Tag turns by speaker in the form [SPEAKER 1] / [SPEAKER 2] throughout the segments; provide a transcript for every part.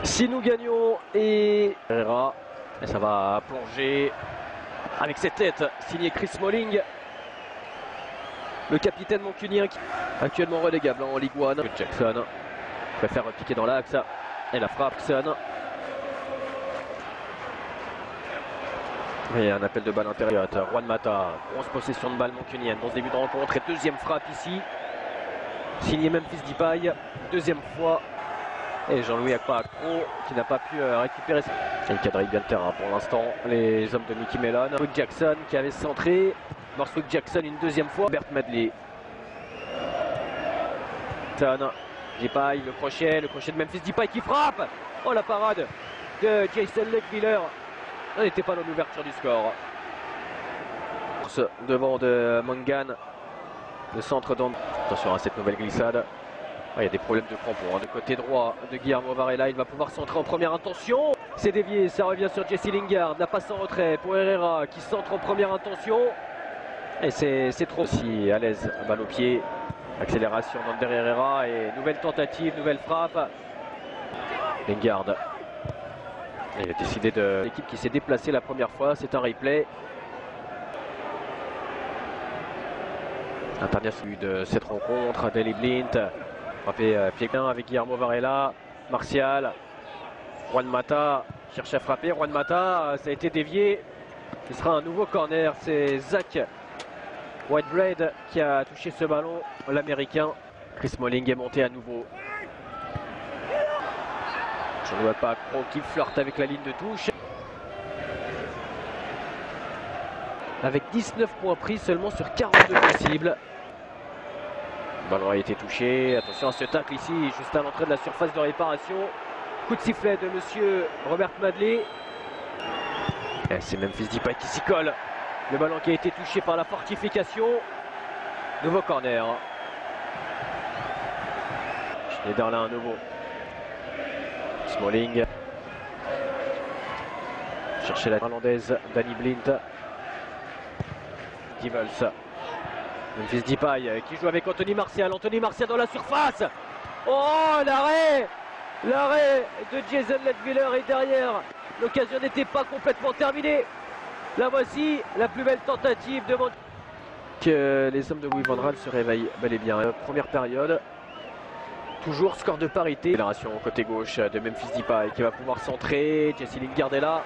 [SPEAKER 1] Si nous gagnons et Herrera, et ça va plonger avec cette tête signée Chris Smalling, le capitaine mancunien qui actuellement relégable en Ligue 1. Jackson préfère piquer dans l'axe et la frappe. Et un appel de balle intérieure. Juan Mata, grosse possession de balle mancunienne, bon début de rencontre et deuxième frappe ici. Signé Memphis Depay, deuxième fois. Et Jean-Louis Akpa-Akpro qui n'a pas pu récupérer. Il quadrille bien le terrain pour l'instant. Les hommes de Mickey Mellon. Wick Jackson qui avait centré. Wick Jackson une deuxième fois. Bert Madley. Depay, le crochet de Memphis Depay qui frappe. Oh la parade de Jason Leadviller. On n'était pas dans l'ouverture du score. Devant de Mangan. Le centre d'And. Attention à cette nouvelle glissade. Il y a des problèmes de crampons de côté droit de Guillermo Varela. Il va pouvoir centrer en première intention. C'est dévié, ça revient sur Jesse Lingard. La passe en retrait pour Herrera qui centre en première intention. Et c'est trop si à l'aise. Balle au pied. Accélération d'Ander Herrera et nouvelle tentative, nouvelle frappe. Lingard. Il a décidé de l'équipe qui s'est déplacée la première fois. C'est un replay. International de cette rencontre. Daley Blind. Frappé pied plein avec Guillermo Varela. Martial. Juan Mata cherche à frapper. Juan Mata, ça a été dévié. Ce sera un nouveau corner. C'est Zach Whitebread qui a touché ce ballon. L'américain. Chris Smalling est monté à nouveau. Je ne vois pas Akpro qui flirte avec la ligne de touche. Avec 19 points pris seulement sur 42 possibles. Le ballon a été touché. Attention à ce tacle ici, juste à l'entrée de la surface de réparation. Coup de sifflet de monsieur Robert Madley. C'est Memphis Depay qui s'y colle. Le ballon qui a été touché par la fortification. Nouveau corner. Schneiderlin à nouveau. Smalling. Chercher la irlandaise Danny Blind. Divels. Memphis Depay qui joue avec Anthony Martial. Anthony Martial dans la surface. Oh l'arrêt de Jason Leadviller est derrière. L'occasion n'était pas complètement terminée. La voici, la plus belle tentative de que les hommes de Louis Van Gaal se réveillent bel et bien. Première période. Toujours score de parité. Accélération côté gauche de Memphis Depay qui va pouvoir centrer. Jesse Lingard est là.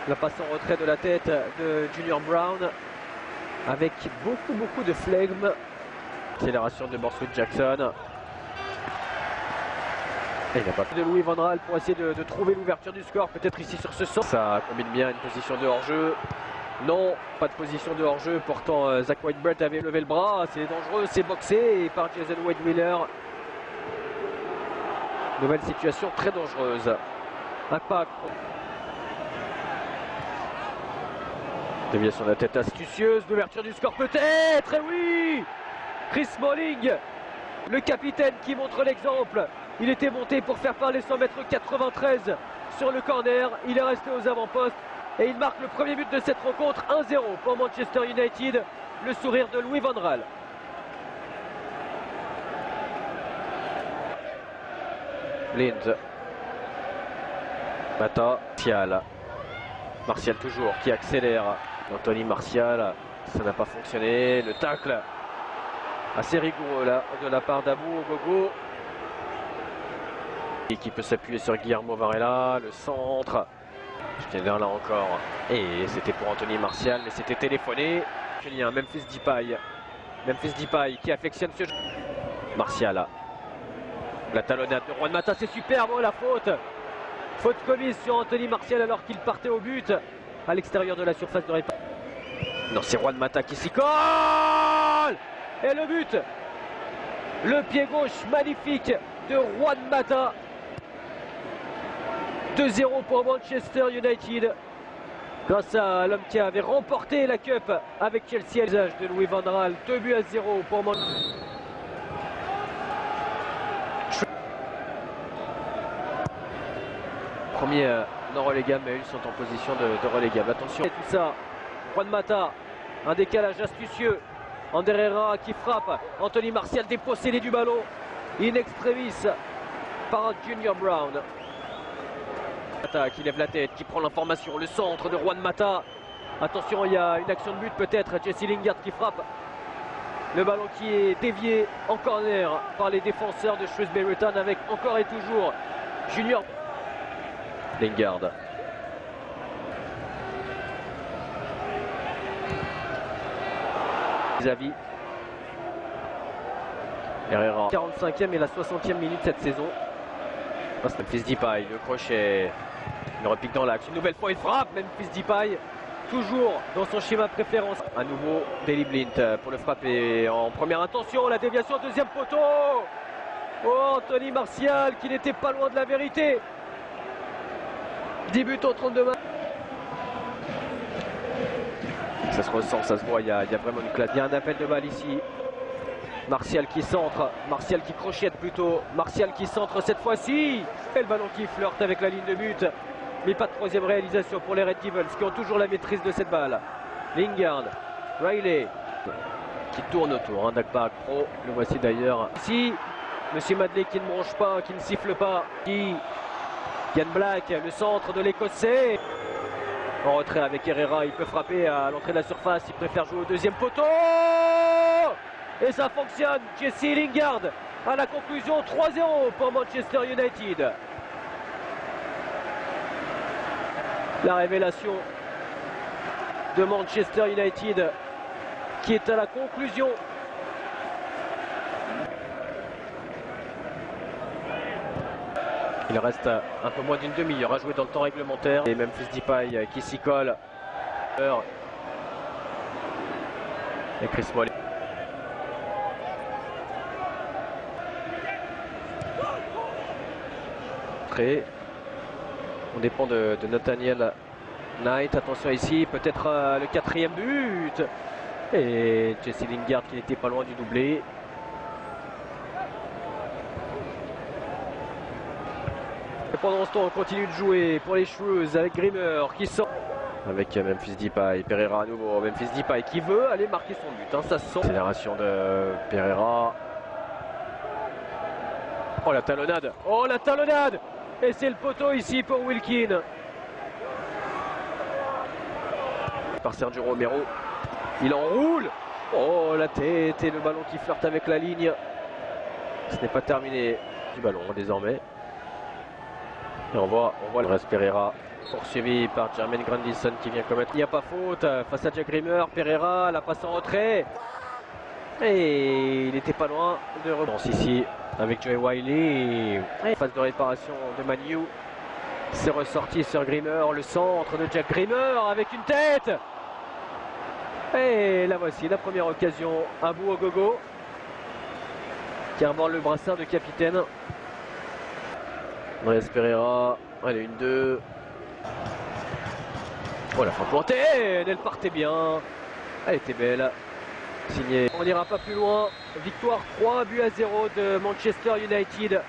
[SPEAKER 1] La passe en retrait de la tête de Junior Brown. Avec beaucoup de flegme. Accélération de Wick Jackson. Et il n'a pas fait de Louis Van Gaal pour essayer de trouver l'ouverture du score. Peut-être ici sur ce sens. Ça combine bien une position de hors-jeu. Non, pas de position de hors-jeu. Pourtant, Zach Whitebread avait levé le bras. C'est dangereux, c'est boxé par Jason Whitewheeler. Nouvelle situation très dangereuse. Impact. Déviation de la tête astucieuse, l'ouverture du score peut-être, et oui, Chris Smalling, le capitaine qui montre l'exemple. Il était monté pour faire parler 100m93 sur le corner, il est resté aux avant-postes et il marque le premier but de cette rencontre, 1-0 pour Manchester United, le sourire de Louis Van Gaal. Blind. Mata, Martial toujours qui accélère. Anthony Martial, ça n'a pas fonctionné. Le tacle assez rigoureux là de la part d'Abou Gogo. Et qui peut s'appuyer sur Guillermo Varela. Le centre. Schneider là encore. Et c'était pour Anthony Martial, mais c'était téléphoné. Memphis Depay. Memphis Depay qui affectionne ce jeu. Martial. La talonnade de Juan Mata, c'est superbe. Oh, la faute. Faute commise sur Anthony Martial alors qu'il partait au but à l'extérieur de la surface de réparation. Non, c'est Juan Mata qui s'y colle. Et le but. Le pied gauche magnifique de Juan Mata. 2-0 pour Manchester United. Grâce à l'homme qui avait remporté la Cup avec Chelsea à l'usage de Louis Van Gaal. 2-0 pour Manchester. Premier non relégable, mais ils sont en position de relégable. Attention, et tout ça, Juan Mata, un décalage astucieux. Ander Herrera qui frappe. Anthony Martial dépossédé du ballon. In extremis par Junior Brown. Mata qui lève la tête, qui prend l'information, le centre de Juan Mata. Attention, il y a une action de but peut-être, Jesse Lingard qui frappe. Le ballon qui est dévié en corner par les défenseurs de Shrewsbury Town avec encore et toujours Junior Lingard. Xavi. Herrera. 45e et la 60e minute cette saison. Memphis Depay, le crochet. Il repique dans l'axe. Une nouvelle fois, il frappe. Memphis Depay, toujours dans son schéma de préférence. À nouveau, Daley Blind pour le frapper en première intention. La déviation, deuxième poteau. Oh, Anthony Martial qui n'était pas loin de la vérité. 10 buts en 32 matchs. Ça se ressent, ça se voit, il y a vraiment une classe. Il y a un appel de balle ici. Martial qui centre, Martial qui crochette plutôt, Martial qui centre cette fois-ci. Et le ballon qui flirte avec la ligne de but. Mais pas de troisième réalisation pour les Red Devils qui ont toujours la maîtrise de cette balle. Lingard, Riley qui tourne autour, Dagbak Pro, le voici d'ailleurs. Ici, Monsieur Madley qui ne bronche pas, qui ne siffle pas. Yann Black, le centre de l'Écossais. En retrait avec Herrera, il peut frapper à l'entrée de la surface, il préfère jouer au deuxième poteau. Et ça fonctionne, Jesse Lingard à la conclusion, 3-0 pour Manchester United. La révélation de Manchester United qui est à la conclusion. Il reste un peu moins d'une demi-heure à jouer dans le temps réglementaire. Et Memphis Depay qui s'y colle. Et Chris Smalling. On dépend de Nathaniel Knight. Attention ici, peut-être le quatrième but. Et Jesse Lingard qui n'était pas loin du doublé. Et pendant ce temps, on continue de jouer pour les Shrews avec Grimmer qui sort. Avec Memphis Depay, Pereira à nouveau. Memphis Depay qui veut aller marquer son but. Ça se sent. Accélération de Pereira. Oh la talonnade! Oh la talonnade! Et c'est le poteau ici pour Wilkin. Par Sergio Romero. Il enroule. Oh la tête et le ballon qui flirte avec la ligne. Ce n'est pas terminé du ballon désormais. Et on voit le reste Pereira poursuivi par Jermaine Grandison qui vient commettre. Il n'y a pas faute face à Jack Grimmer. Pereira la passe en retrait. Et il n'était pas loin de rebond ici avec Joey Wiley. Phase de réparation de Manu. C'est ressorti sur Grimmer. Le centre de Jack Grimmer avec une tête. Et la voici, la première occasion à Bou Ogogo qui arbore le brassard de capitaine. Andrés Pereira, allez, 1-2. Oh la fin pointée, elle partait bien. Elle était belle. Signée. On n'ira pas plus loin. Victoire 3-0 de Manchester United.